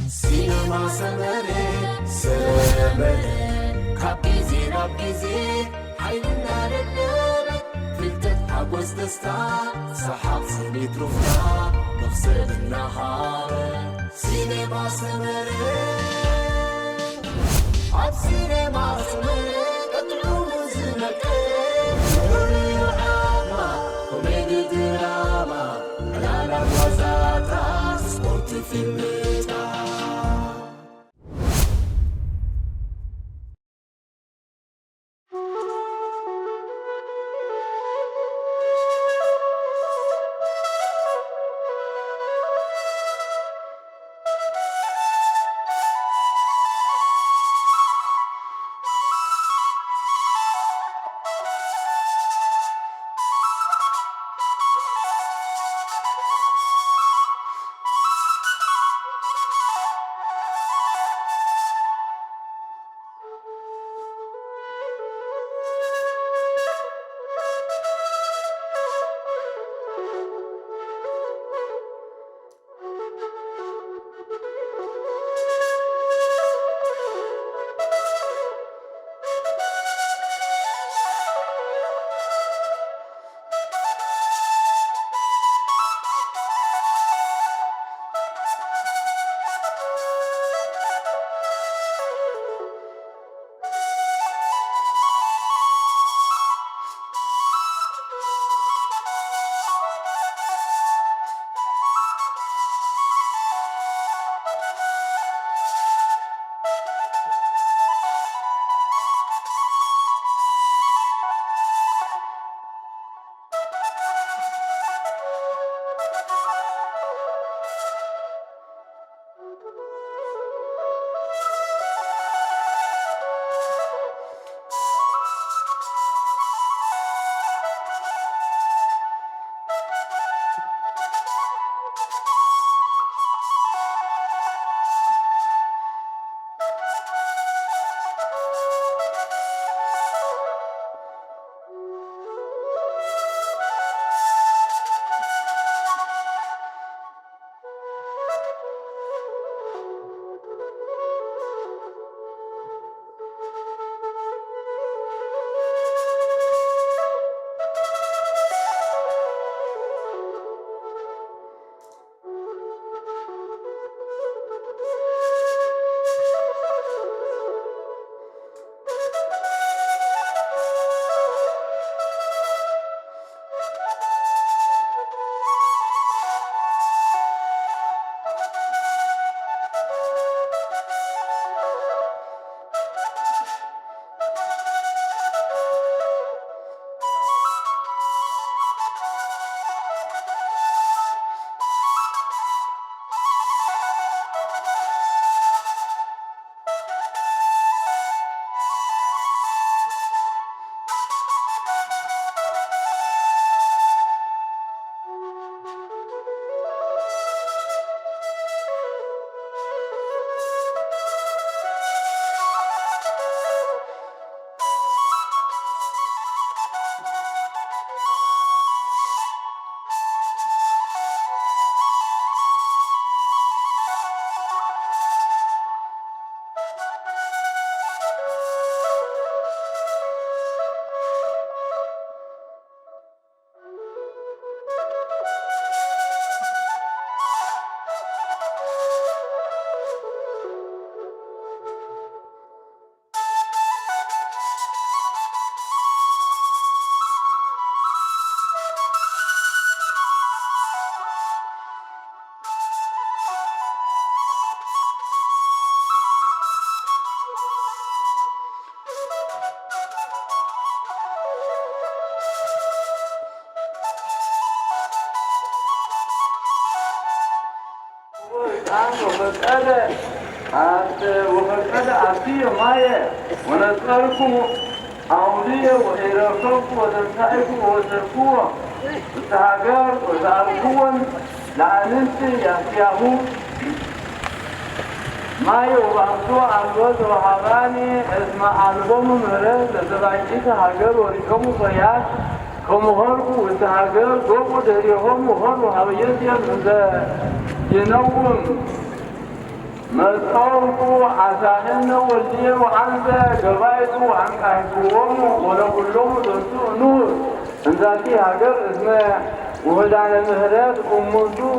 سينما سمرة سمرة كابيزي رابيزي حيلنا للنار فلتت حبوس دستا سحاب سنيت رفتا نفصل النهار سينما سمرة عب سينما سمرة قطعو مزنك دراما كوميدي دراما لا وزاتا سبورت فيلم وقد أعطي مايا ونسألكم أولية وإيرافكم وتنسائكم وتركوه وتهاجر وتعرفون لعننت يحياه مايا وبعضوا عبود وحغاني اسمع ألبوم مرد لتبعيك هاجر وريكم صياد كمهركم وتهاجر قوموا دريهم مهر وحبيتيا من ذا ينوم مسعوكو عساهن والدي وعنزة قبايتو وعنقايكوهم ولكلهم درسو نور انزاتي هاجر اسمه وهدان المهرات أمونتو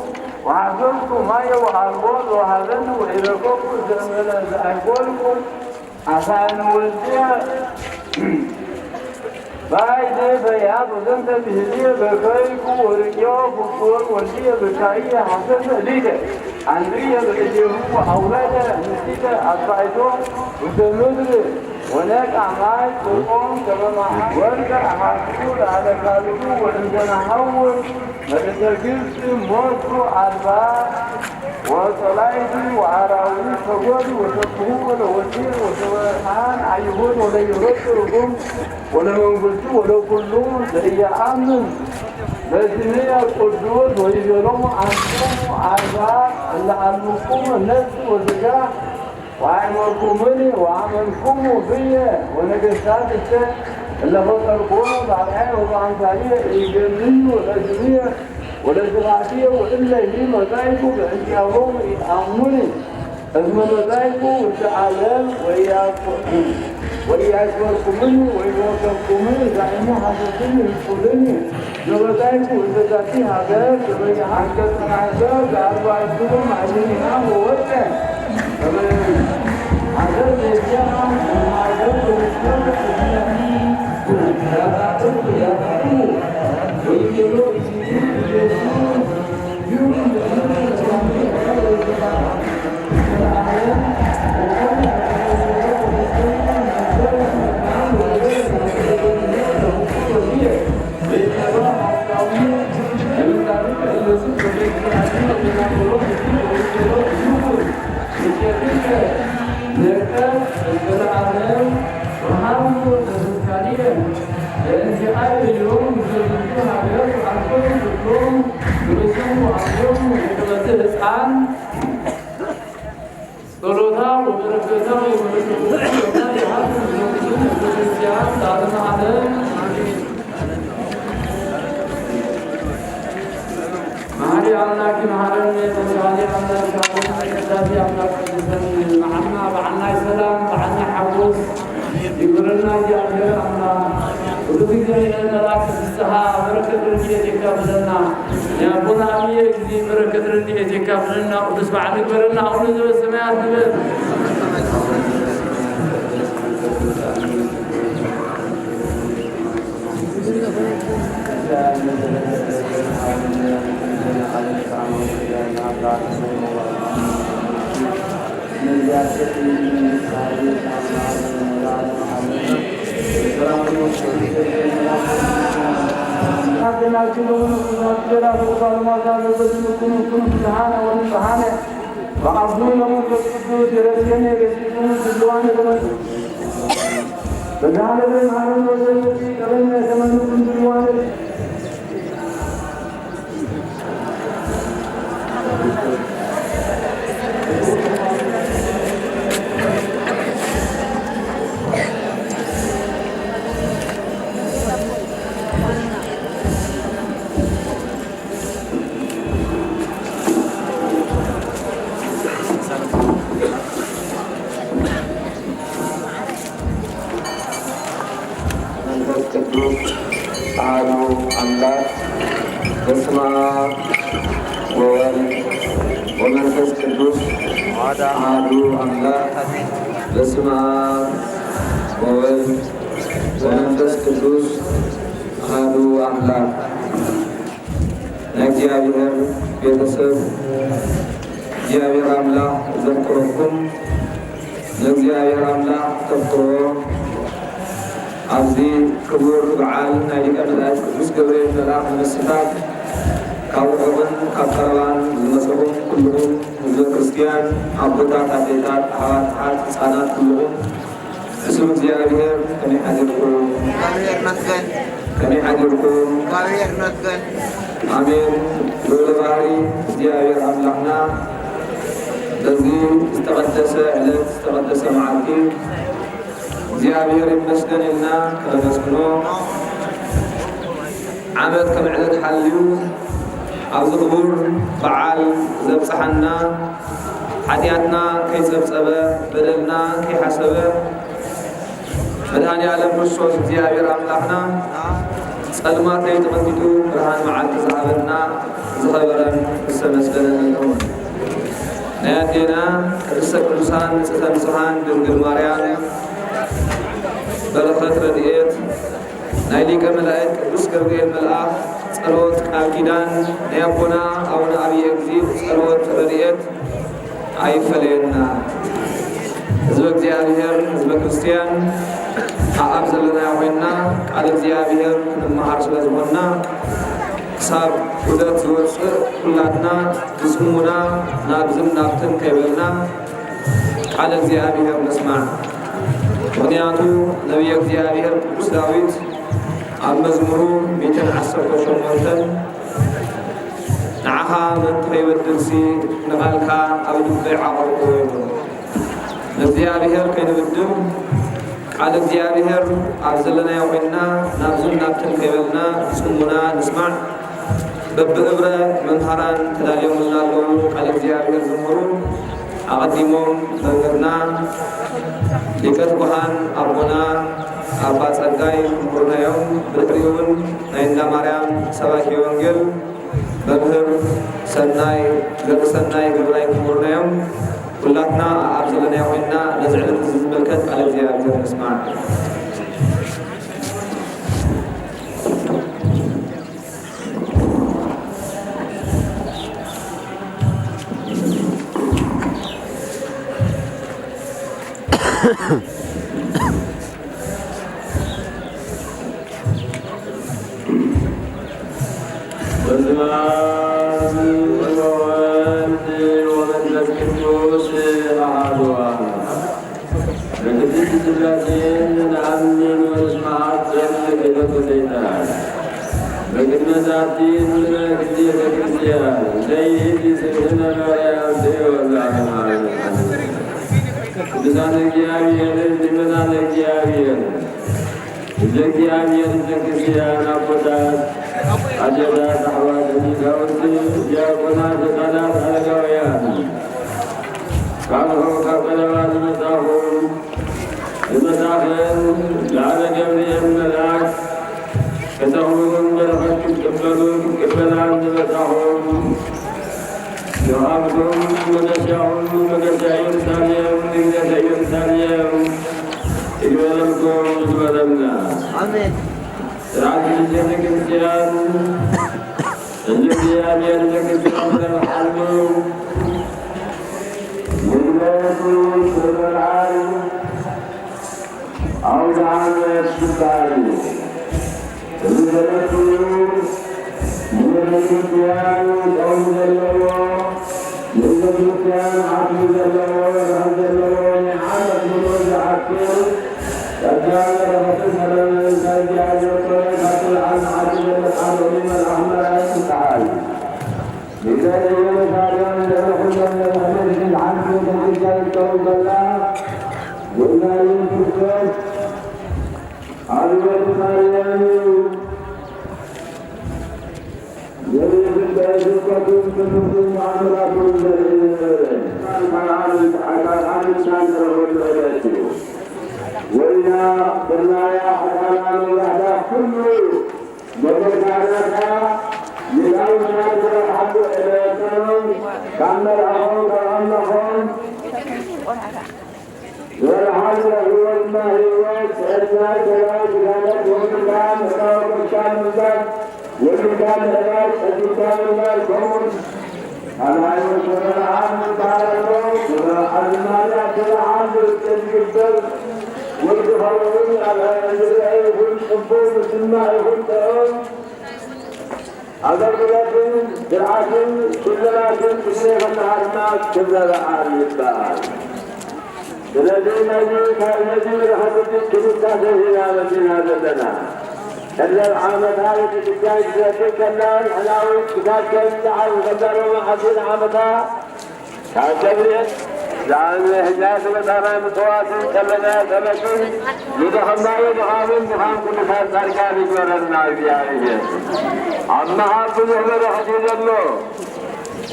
وحفظتو مايا وحربوت وحزنو وإذاكوكو زمهلا زعيكولكو عساهن والدي بايدي بياد وزنت بهدية بكايكو ورقيا بكور والدية بكاية حسن ليدة عندرية بهديه وأولادة نسيدة أطبعتو وتمدر هناك أعمال تقوم كما معها وارجع حاسول على خالقو وإنسان حول متتكلت موتو أربعة وصلايتي وعراوني فقودي وتقوه ولوزير وسوارحان عيهود ولا يرسلكم ولا منقلتو ولا كلهم زي آمن بسنية القدوس ويجلهم عنكم عزاء اللي عملكم النفس والزكاة وعملكمني وعملكم بيا ونقصات الشيء اللي فطركم بعدين وبعنصارية يجننوا الأجمية والإجراءاتية وإلا هي مزايكم بإنتيابهم يأمني أزمن مزايكم والتعالم ويأكبركمني ويوقفكمني زعيمو حسسني يقولني لمزايكم وإزداتي هذا كما يحكت معزا بأربع سنة معلمها ووجه هذا الإجابة وهذا الإجابة عمد كم عدد حليو عبد الغور بعال زبصحنا حدياتنا كي سبسبه بدلنا كي حسبه مدهاني عالم رسول زيابير أملاحنا سألمات يتمددو برهان معاد زهبنا زخبرا السمسلنا لهم نياتينا رسك رسان نسخن سخان دنقل ماريان برخت رديت نايليك ملائك قدس قبريل ملآخ صلوت كاكيدان نيابونا أو نأبي يكذيب صلوت رديت أي فلينا حزب እግዚአብሔር ህዝበ ክርስቲያን አብ ዘለና ኮይና ቃል እግዚአብሔር ንመሃር ስለዝኾንና ክሳብ ውደት ዝወፅእ ኩላትና ብፅሙና ናብዝም ናብትን ከይበልና ቃል እግዚአብሔር ንስማዕ ምክንያቱ ነቢየ እግዚአብሔር ቅዱስ ዳዊት ኣብ መዝሙሩ 118 ንዓኻ መን ከይበድልሲ ንቓልካ ኣብ ልበይ ዓቐርኩ ይብሉ እግዚአብሔር ከይንብድል ቃል እግዚአብሔር ኣብ ዘለና ኮይና ናብዝም ናብትን ከይበልና ፅሙና ንስማዕ በብእብረ መምሃራን ተዳልዮምልና ኣለዉ ቃል እግዚአብሔር ዝምህሩ ኣቐዲሞም መምህርና ሊቀ ትጉሃን ኣቦና ኣባ ጸጋይ ምሁርናዮም ብድሕሪኡ እውን ናይ እንዳ ማርያም ሰባኪ ወንጌል መምህር ሰናይ ዘርሰናይ ግብራይ ምሁርናዮም كلاتنا أبزلنا وإنا نزعل الملكات على زيادة نسمع يعني حجاز مثلا متواصل كلنا سمكين يدخلنا يدخلون بخان كل خير تركان يجورنا بيارجه أما حافظ هو حديث الله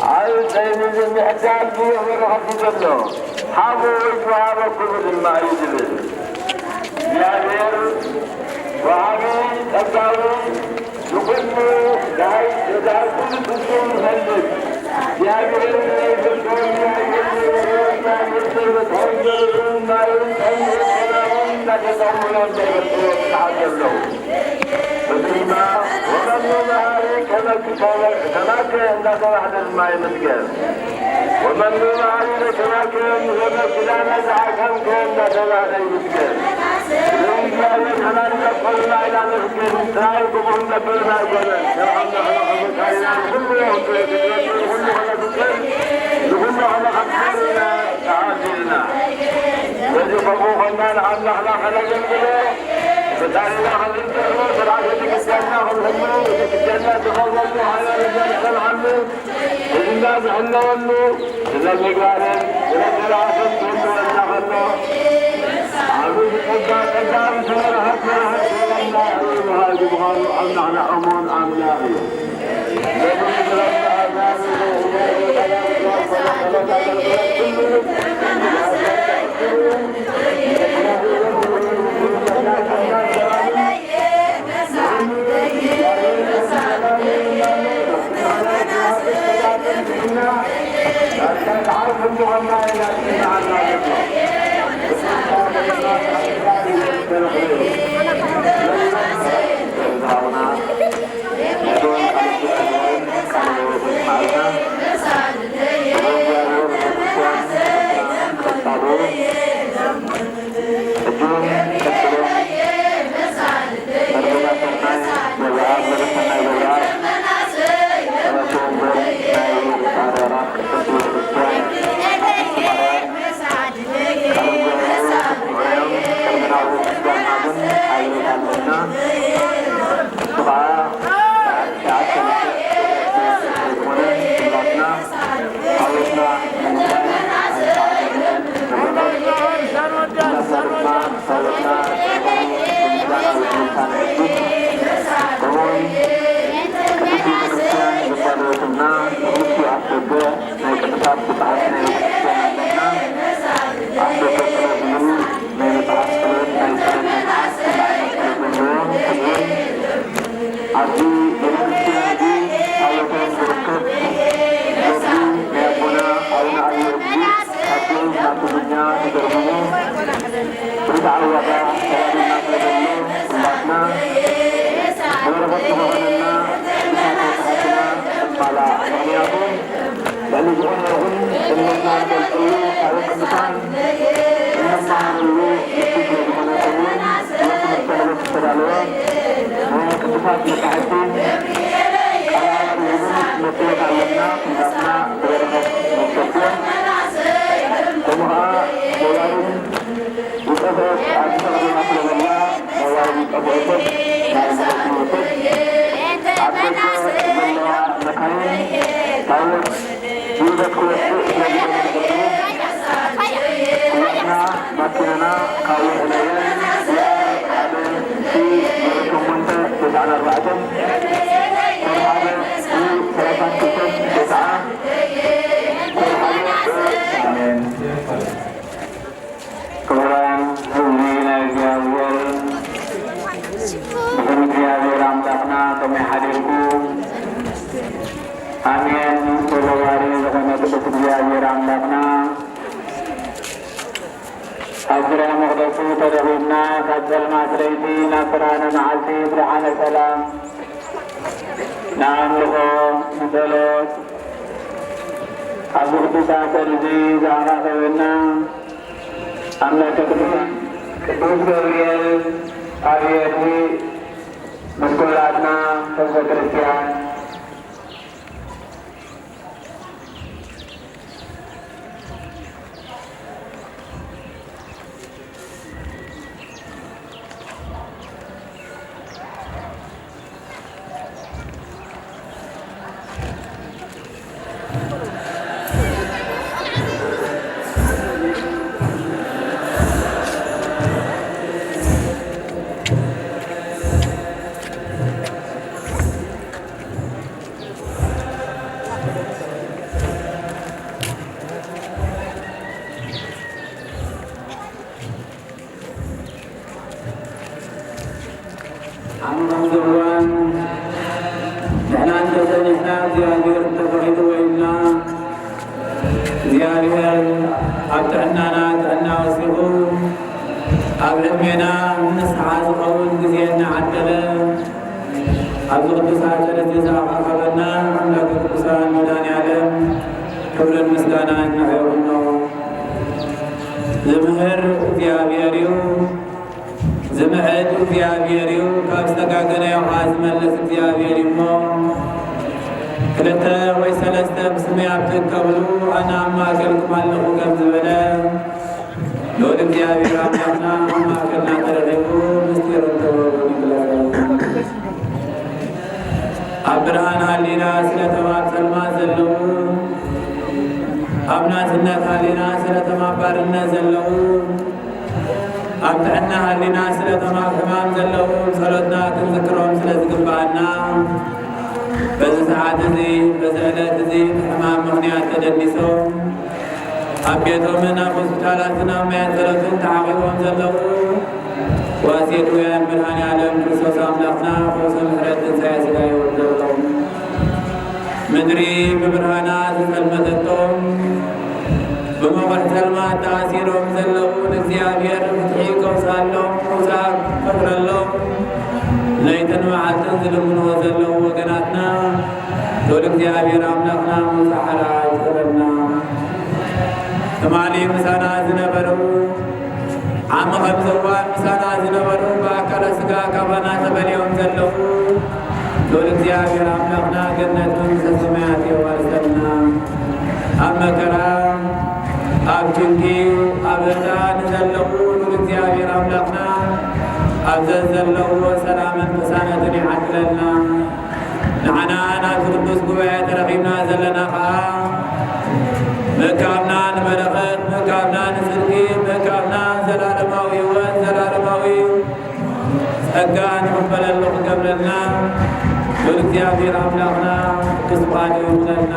عايز سيدي المحتاج فيه هو حديث الله حافظ وحافظ كل الماء يجلس بيارجه وعامل تبدأون يقولوا داعي يدعي كل تسلم هلد بيارجه ومن دون علينا كما كان مغرب بلا نزع كم كان نزع عليه مسكين لو كان حلال يقول لا إله إلا مسكين ترايب وهم نبرنا قولا يرحمنا على خمسنا كل يوم كل على مسكين نقول على خمسنا تعادلنا الذي فوقنا نحن على جنبنا فتعالى على الانتظار فالعادة كسيانا والهمو كسيانا تفضلوا على رجال الحمد إلا بحنا والنور إلا المقارن إلا الجلعة كنتم ونحن عروض قدام سورة الله وهذه بغارو أمنعنا أمون أمناهي لابد እግዚአብሔር አብጥዕናና ጥዕና ወሲኹ ኣብ ዕድሜና ንስሓ ዝኸውን ግዜ እናዓደለ ኣብዚ ቅዱሳት ዕለት ዝኣኻኸበና ኣምላክ ቅዱሳን መድኃኔዓለም ክብርን ምስጋናን ንዕብኖ ዝምህር እግዚአብሔር እዩ ዝምዕድ እግዚአብሔር እዩ ካብ ዝተጋገነ ይውሃ ዝመልስ እግዚአብሔር እሞ ክልተ ወይ ሰለስተ ብስሜ ኣብትከብሉ ኣነ ኣብ ማእከልኩም ኣለኹ ከም ዝበለ ልዑል እግዚአብሔር ኣምላኽና ኣብ ማእከልና ተረኺቡ ምስጢር እንትበሉን ይግለጸ ኣብ ብርሃን ሃሊና ስለተማፀልማ ዘለዉ ኣብ ናጽነት ሃሊና ስለተማባርነት ዘለዉ ኣብ ጥዕና ሃሊና ስለተማሕማም ዘለዉ ጸሎትና ክንዝክሮም ስለ ዝግባአና በዚ ሰዓት እዚ በዚ ዕለት እዚ ሕማም ምኽንያት ተደኒሶም ኣብ ቤቶምን ኣብ ሆስፒታላትን ኣብ ማያን ጸሎትን ተዓቂቦም ዘለዉ ዋሴትውያን መድኃኔዓለም ክርስቶስ ኣምላኽና ፈውሲ ምሕረት ትንሣኤ ሥጋ ይወርደሎም ምድሪ ብብርሃና ዝጸልመተቶም ብመቑሕ ጸልማት ተኣሲሮም ዘለውን እግዚአብሔር ፍትሒ ከውሳሎም ምውሳእ ፈጥረሎም ለይትን መዓልትን ዝልምንዎ ዘለዉ ወገናትና ልዑል እግዚአብሔር ኣምላኽና ምውሳእ ሓላይ ይቕበልና ትማሊ ምሳና ዝነበሩ ዓመ ከም ዘዋን ምሳና ዝነበሩ ብኣካለ ሥጋ ካባና ተበሊዮም ዘለዉ ልዑል እግዚአብሔር ኣምላኽና ገነት መንግሥተ ሰማያት የዋርሰልና ኣብ መከራ ኣብ ጭንቂ ኣብ ዕጣን ዘለዉ ልዑል እግዚአብሔር ኣምላኽና ኣብ ዘለዎ ሰላምን ቅሳነትን ይዓድለልና ንዓና ናብ ቅዱስ ጉባኤ ተረኺብና ዘለና ኸዓ ምእካብና ንበረኸት ምእካብና ንጽድቂ ምእካብና ዘላለማዊ ሕይወት ዘላለማዊ ጸጋ ንቕበለሉ ክገብረልና ልዑል እግዚአብሔር ኣምላኽና ክስፋድ ይሁነልና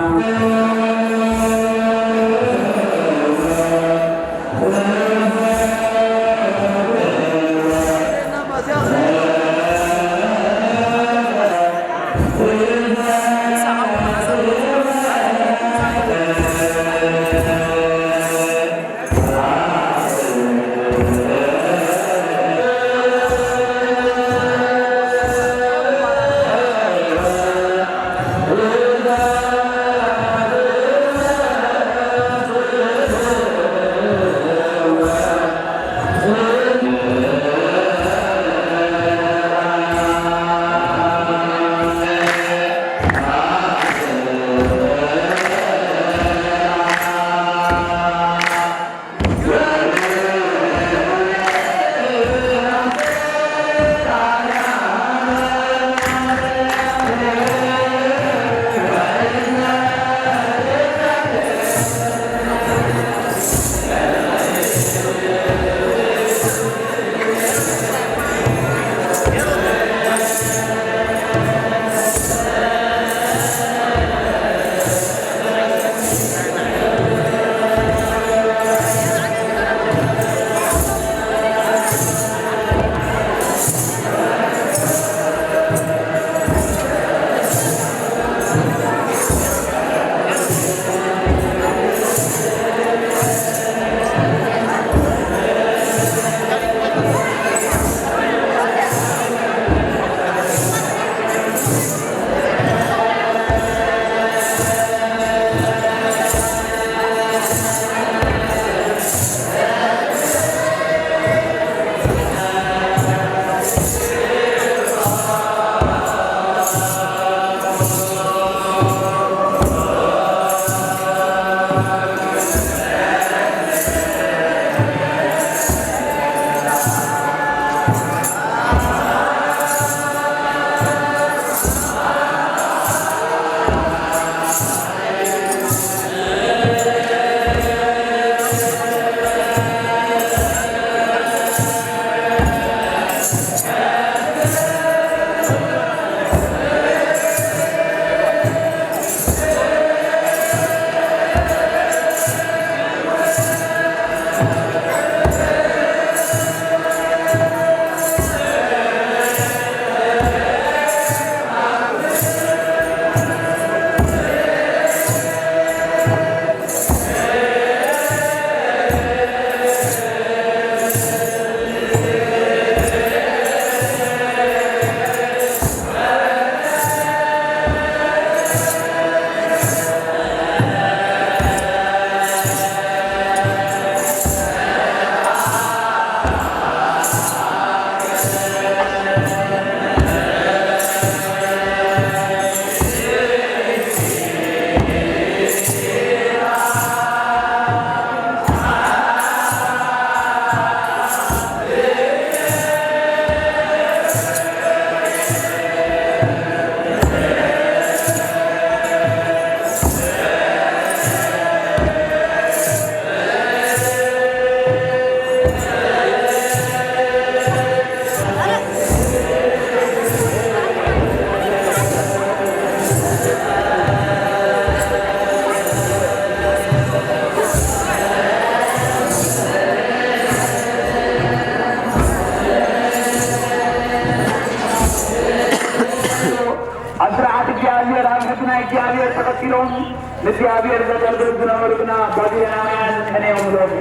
لእግዚአብሔር ዘገልግል ዝነበሩና ባቢሎናውያን ከነዮም ሎሚ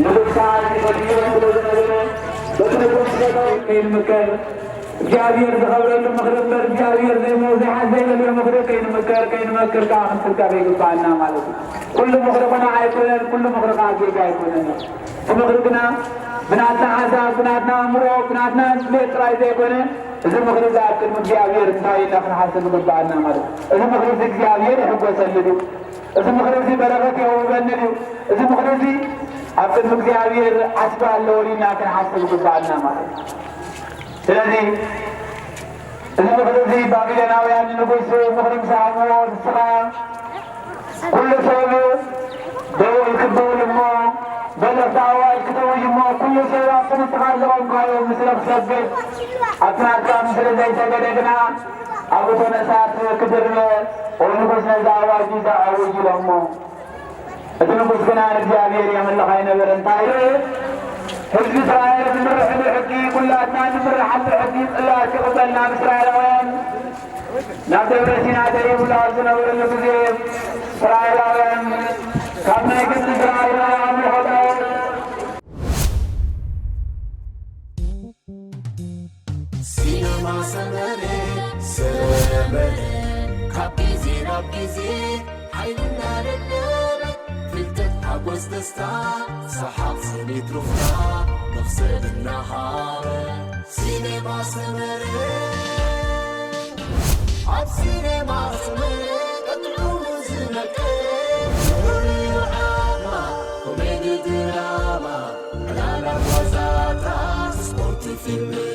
ንጉሳት ይፈልዮም ብሎ ዝነበረ በትንቁም ሰጠው ከይንምከር እግዚአብሔር ዝኸብረሉ ምኽርበር እግዚአብሔር ዘይመውዚሓት ዘይበልዮ ምኽሪ ከይንመክር ከዓ ክንትርካበ ይግባአና ማለት እዩ። ኩሉ ምኽሪ ኮነ ኣይኮነን፣ ኩሉ ምኽሪ ከዓ ጌጋ ኣይኮነን። እቲ ምኽሪ ግና ብናትና ሓሳብ ብናትና ኣእምሮ ብናትና ድሌት ጥራይ ዘይኮነ እዚ ምኽሪ እዚ ኣብ ቅድሚ እግዚአብሔር እንታይ ኢልና ክንሓስብ ይግባአና ማለት እዩ። እዚ ምኽሪ እዚ እግዚአብሔር ይሕጐሰሉ እዩ። እዚ ምኽሪ እዚ በረኸት ይህውበኒ እዩ። እዚ ምኽሪ እዚ ኣብ ቅድሚ እግዚአብሔር ዓስባ ኣለዎ ኢልና ክንሓስብ ይግባአና ማለት እዩ። ስለዚ እዚ ምኽሪ እዚ ባቢሎናውያን ንጉስ ምኽሪ ምሳሃብዎ ንስኻ ኩሉ ሰብ ደው ይክበውል እሞ በለፍቲ ኣዋጅ ክተውይ እሞ ኩሉ ሰብ ኣብቲ ንስኻ ዘቐምካዮ ምስሊ ክሰግድ ኣብቲ ናትካ ምስሊ ዘይሰገደ ግና ኣብ እቶነ እሳት ክድርበ ወይ ንጉስ ነዚ ኣዋጅ ዘኣውጅ ኢሎም እሞ እቲ ንጉስ ግና ንእግዚአብሔር የምልኽ ኣይነበረ እንታይ ህዝቢ እስራኤል ንምርሕሉ ሕጊ ኩላትና ንምርሓሉ ሕጊ ጽላት ይቕበልና እስራኤላውያን ናብ ደብረ ሲና ደይብሉ ኣብ ዝነበረሉ ግዜ እስራኤላውያን ካብ ናይ ግብፂ እስራኤላውያን ኣምልኾታዊ ሲነማ ሰመሬ ሰመሬ ካብ ጊዜ ናብ ጊዜ ሓይልና ደደበ ፍልጠት ሓጐስ ደስታ ሰሓቕ ስኒት ሩፍታ መኽሰልና ሃበ ሲኔማ ሰመሬ ኣብ ሲኔማ ሰመሬ ቀጥዑሙ ዝነቀ ውርዩ ዓማ ኮሜዲ ድራማ ዕላላ ዋዛታ ስፖርት ፊልም